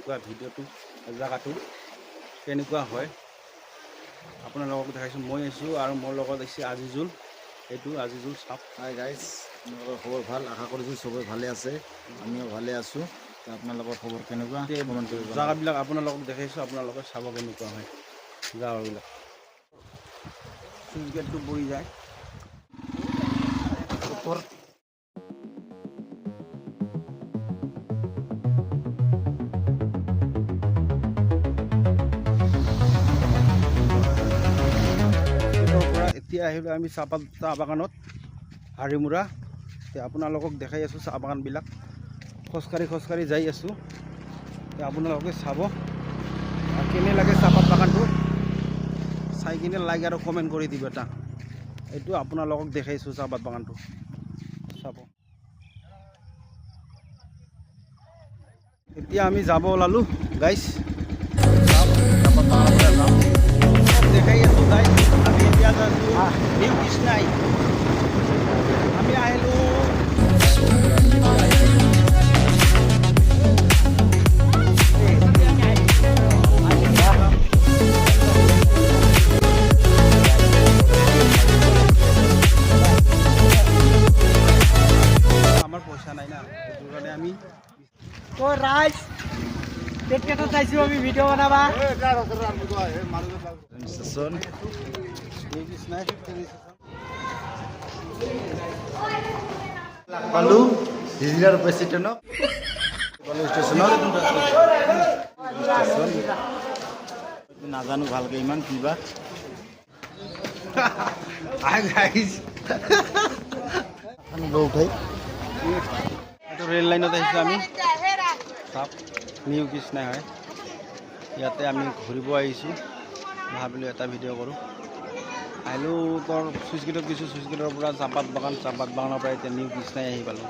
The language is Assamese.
কেনেকুৱা ভিডিঅ'টো জেগাটো কেনেকুৱা হয় আপোনালোকক দেখাইছোঁ। মই আহিছোঁ আৰু মোৰ লগত আহিছে আজিজুল। এইটো আজিজুল চাওক। হাই গাইজ, আপোনালোকৰ খবৰ ভাল? আশা কৰিছোঁ চবেই ভালে আছে, আমিও ভালে আছোঁ। আপোনালোকৰ খবৰ কেনেকুৱা কমেণ্ট কৰিব। জেগাবিলাক আপোনালোকক দেখাইছোঁ, আপোনালোকে চাব কেনেকুৱা হয় জেগাবিলাক। চুইচ গেটটো পৰি যায় ওপৰত। এতিয়া আহিলোঁ আমি চাহ বাগানত হাৰিমুৰা। এতিয়া আপোনালোকক দেখাই আছোঁ চাহ বাগানবিলাক। খোজকাঢ়ি যাই আছোঁ। এতিয়া আপোনালোকে চাব কেনে লাগে চাহপাত বাগানটো। চাই কিনে লাইক আৰু কমেণ্ট কৰি দিব এটা। এইটো আপোনালোকক দেখাইছোঁ চাহপাত বাগানটো চাব। এতিয়া আমি যাব ওলালোঁ গাইছ। দেখাই আছোঁ গাইছ। আমি এতিয়া যাইছোঁ নিউ কৃষ্ণাই। আমি আহিলোঁ আমার পয়সা নাই না, সেইটো কাৰণে আমি রাইস দেখতে তো চাইছো আমি ভিডিও বানাবা ষ্টেচন নিউ কৃষ্ণাই পালো হিজিলাৰ প্ৰেচিডেণ্টক পালো ষ্টেচনত। নাজানো ভালকৈ ইমান কিবা উঠাই এইটো ৰেল লাইনত আহিছোঁ আমি। চাওক নিউ কৃষ্ণাই হয়। ইয়াতে আমি ঘূৰিব আহিছোঁ। ভাবিলোঁ এটা ভিডিঅ' কৰোঁ। আহিলোঁ তোৰ চুইচ গেটত গৈছোঁ। চুইচ গেটৰ পৰা চাহপাত বাগানৰ পৰা এতিয়া নিউ কৃষ্ণাই আহি পালোঁ।